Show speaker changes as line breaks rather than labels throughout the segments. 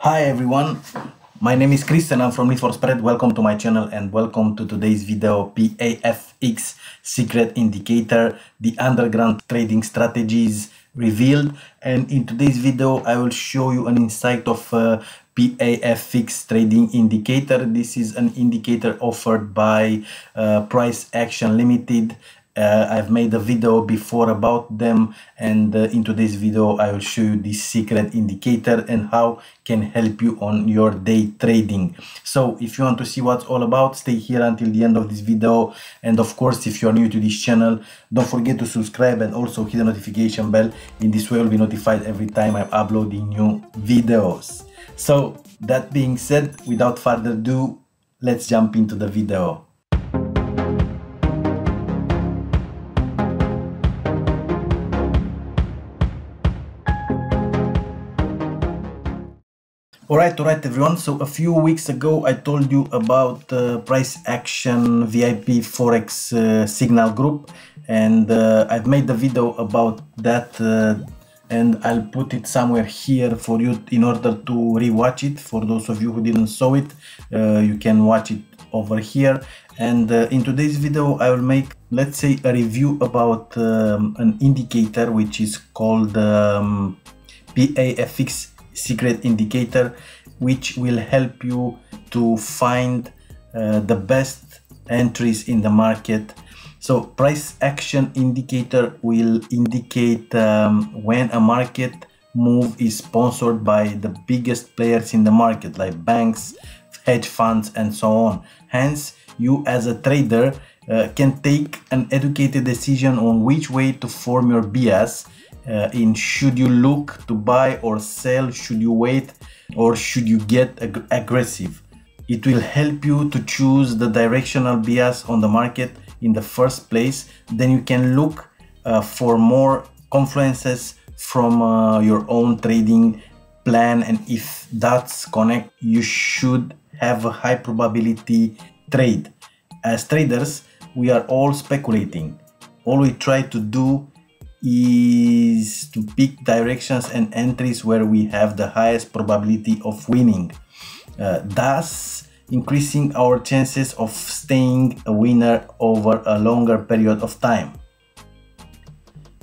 Hi everyone, my name is Chris and I'm from Need for Spread. Welcome to my channel and welcome to today's video, PAFX Secret Indicator, the underground trading strategies revealed. And in today's video, I will show you an insight of PAFX Trading Indicator. This is an indicator offered by Price Action Limited. I've made a video before about them, and in today's video I will show you this secret indicator and how can help you on your day trading. So if you want to see what's all about, stay here until the end of this video. And of course, if you are new to this channel, don't forget to subscribe and also hit the notification bell. In this way you'll be notified every time I'm uploading new videos. So that being said, without further ado, let's jump into the video. Alright everyone, so a few weeks ago I told you about Price Action VIP Forex Signal Group, and I've made a video about that and I'll put it somewhere here for you in order to rewatch it. For those of you who didn't saw it, you can watch it over here. And in today's video I will make, let's say, a review about an indicator which is called PAFX Secret Indicator, which will help you to find the best entries in the market. So Price Action Indicator will indicate when a market move is sponsored by the biggest players in the market, like banks, hedge funds, and so on. Hence, you as a trader can take an educated decision on which way to form your bias. In should you look to buy or sell, should you wait, or should you get aggressive. It will help you to choose the directional bias on the market in the first place. Then you can look for more confluences from your own trading plan, and if that's connect, you should have a high probability trade. As traders, we are all speculating. All we try to do is to pick directions and entries where we have the highest probability of winning, thus increasing our chances of staying a winner over a longer period of time.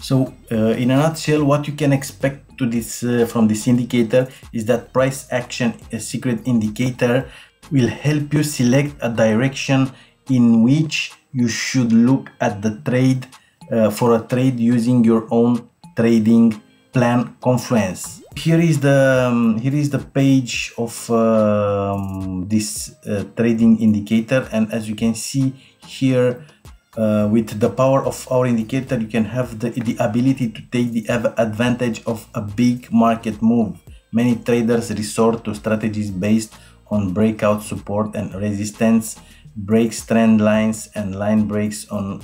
So in a nutshell, what you can expect to this from this indicator is that Price Action Secret Indicator will help you select a direction in which you should look at the trade for a trade using your own trading plan confluence. Here is the page of this trading indicator, and as you can see here, with the power of our indicator, you can have the ability to take the advantage of a big market move. Many traders resort to strategies based on breakout support and resistance, breaks trend lines, and line breaks on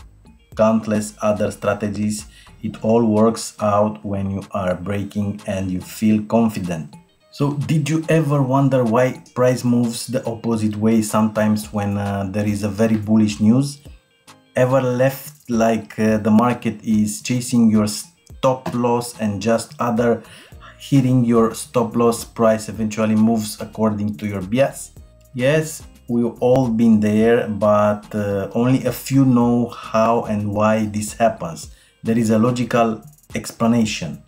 countless other strategies. It all works out when you are breaking and you feel confident. So did you ever wonder why price moves the opposite way sometimes when there is a very bullish news? Ever left like the market is chasing your stop loss and just other hitting your stop loss price eventually moves according to your bias? Yes, we've all been there, but only a few know how and why this happens. There is a logical explanation.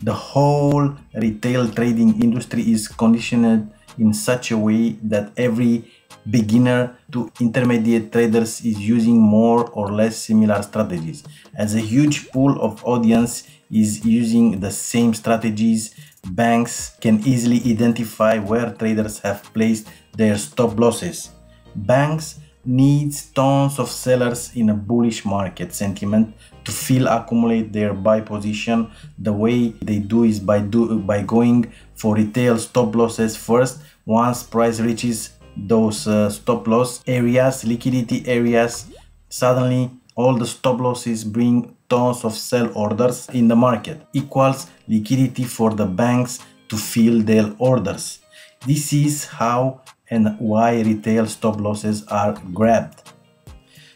The whole retail trading industry is conditioned in such a way that every beginner to intermediate traders is using more or less similar strategies. As a huge pool of audience is using the same strategies, banks can easily identify where traders have placed their stop losses. Banks need tons of sellers in a bullish market sentiment to fill accumulate their buy position. The way they do is by going for retail stop losses first. Once price reaches those stop loss areas, liquidity areas, suddenly all the stop losses bring tons of sell orders in the market, equals liquidity for the banks to fill their orders. This is how and why retail stop losses are grabbed.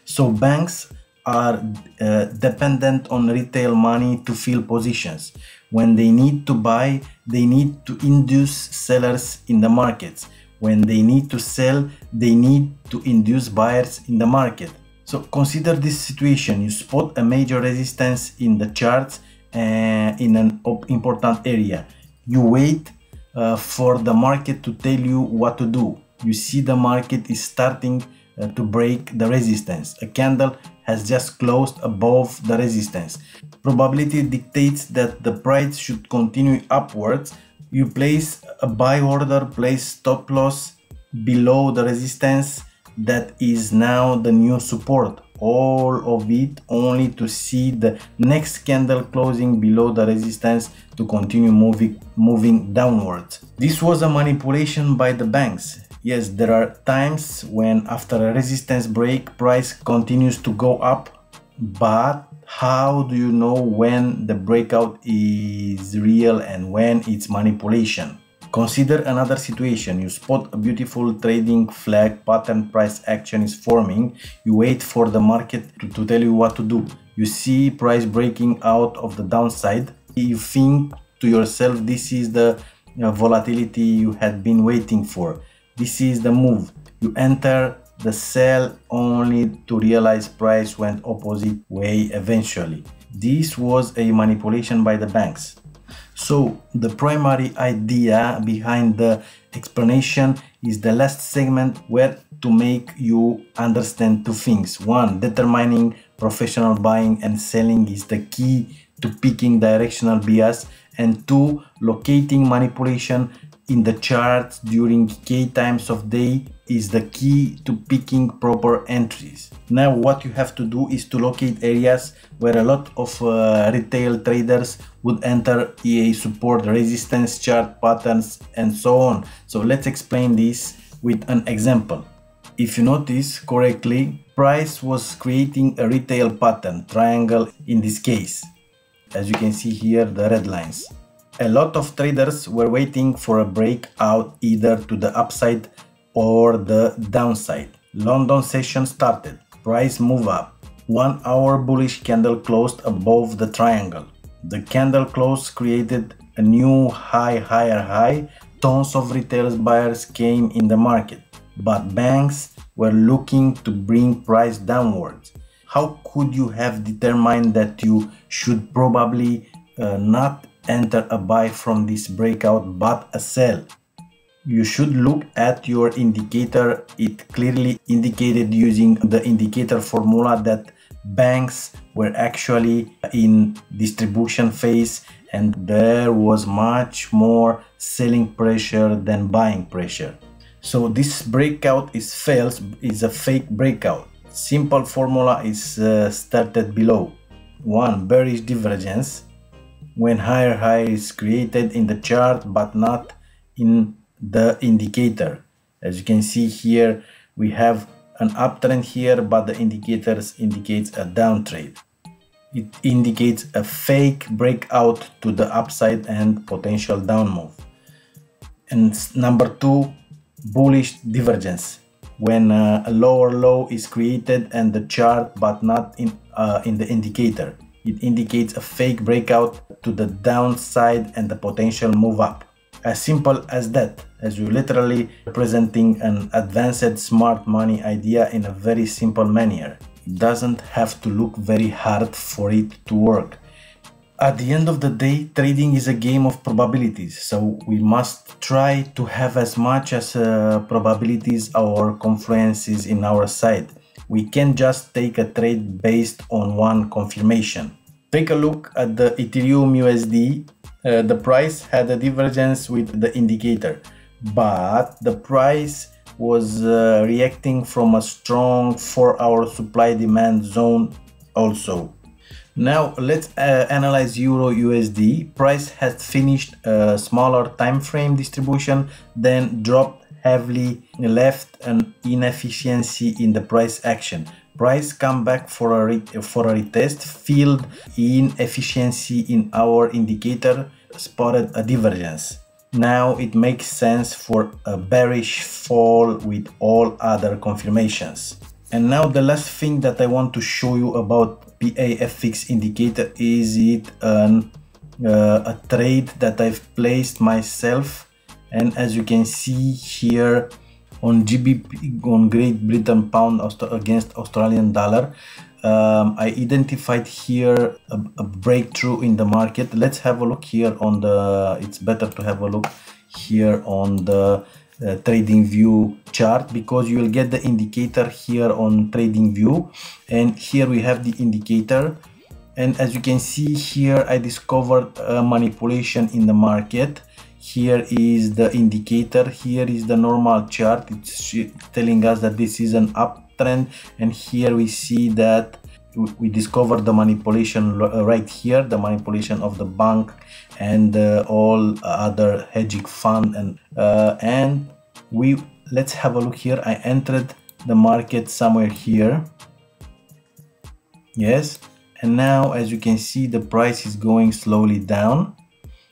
So banks are dependent on retail money to fill positions. When they need to buy, they need to induce sellers in the markets. When they need to sell, they need to induce buyers in the market. So consider this situation. You spot a major resistance in the charts in an important area. You wait for the market to tell you what to do. You see the market is starting to break the resistance. A candle has just closed above the resistance. Probability dictates that the price should continue upwards. You place a buy order, place stop loss below the resistance that is now the new support. All of it only to see the next candle closing below the resistance to continue moving downwards. This was a manipulation by the banks. Yes, there are times when after a resistance break, price continues to go up, but how do you know when the breakout is real and when it's manipulation? Consider another situation. You spot a beautiful trading flag pattern, price action is forming. You wait for the market to tell you what to do. You see price breaking out of the downside. You think to yourself, this is the volatility you had been waiting for. This is the move. You enter the sell only to realize price went opposite way eventually. This was a manipulation by the banks. So the primary idea behind the explanation is the last segment, where to make you understand two things. One, determining professional buying and selling is the key to picking directional bias, and two, locating manipulation in the charts during key times of day is the key to picking proper entries. Now what you have to do is to locate areas where a lot of retail traders would enter EA support, resistance chart patterns, and so on. So let's explain this with an example. If you notice correctly, price was creating a retail pattern, triangle in this case. As you can see here, the red lines. A lot of traders were waiting for a breakout either to the upside or the downside. London session started. Price move up. 1 hour bullish candle closed above the triangle. The candle close created a new higher high. Tons of retail buyers came in the market, but banks were looking to bring price downwards. How could you have determined that you should probably not enter a buy from this breakout but a sell? You should look at your indicator. It clearly indicated using the indicator formula that banks were actually in distribution phase and there was much more selling pressure than buying pressure. So this breakout is a fake breakout. Simple formula is started below. 1. Bearish divergence, when higher high is created in the chart but not in the indicator. As you can see here, we have an uptrend here, but the indicators indicates a downtrend. It indicates a fake breakout to the upside and potential down move. And number 2, bullish divergence, when a lower low is created and the chart but not in the indicator. It indicates a fake breakout to the downside and the potential move up. As simple as that, as you're literally presenting an advanced smart money idea in a very simple manner. It doesn't have to look very hard for it to work. At the end of the day, trading is a game of probabilities, so we must try to have as much as probabilities or confluences in our side. We can't just take a trade based on one confirmation. Take a look at the Ethereum USD. The price had a divergence with the indicator, but the price was reacting from a strong 4-hour supply demand zone also. Now let's analyze Euro USD. Price has finished a smaller time frame distribution, then dropped heavily, left an inefficiency in the price action. Price come back for a retest, filled inefficiency in our indicator, spotted a divergence. Now it makes sense for a bearish fall with all other confirmations. And now the last thing that I want to show you about PAFX indicator, is it an a trade that I've placed myself, and as you can see here on GBP, on Great Britain pound against Australian dollar, I identified here a breakthrough in the market. Let's have a look here on the, it's better to have a look here on the trading view chart, because you will get the indicator here on trading view, and here we have the indicator. And as you can see here, I discovered a manipulation in the market. Here is the indicator, here is the normal chart. It's telling us that this is an uptrend, and here we see that we discovered the manipulation right here, the manipulation of the bank and all other hedging fund, and let's have a look here. I entered the market somewhere here, yes, and now as you can see the price is going slowly down.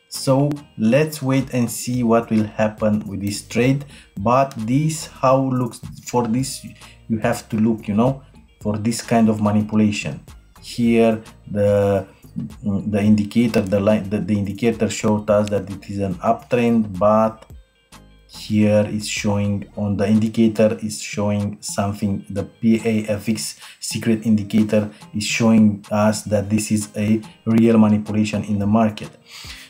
So let's wait and see what will happen with this trade. But this how looks, for this you have to look, you know, for this kind of manipulation. Here the indicator, the indicator showed us that it is an uptrend, but here is showing on the indicator is showing something. The PAFX secret indicator is showing us that this is a real manipulation in the market.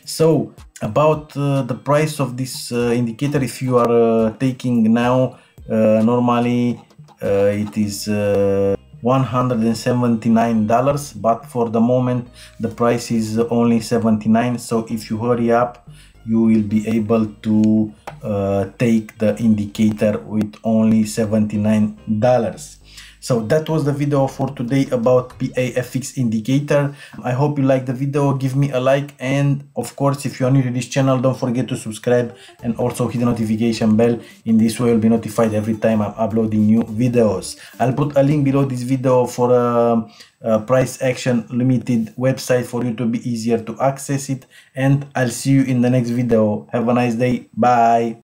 So about the price of this indicator, if you are taking now, normally it is $179, but for the moment the price is only 79. So if you hurry up, you will be able to take the indicator with only $79. So that was the video for today about PAFX indicator. I hope you liked the video. Give me a like, and of course if you are new to this channel, don't forget to subscribe and also hit the notification bell. In this way you'll be notified every time I'm uploading new videos. I'll put a link below this video for a price action limited website for you to be easier to access it, and I'll see you in the next video. Have a nice day. Bye.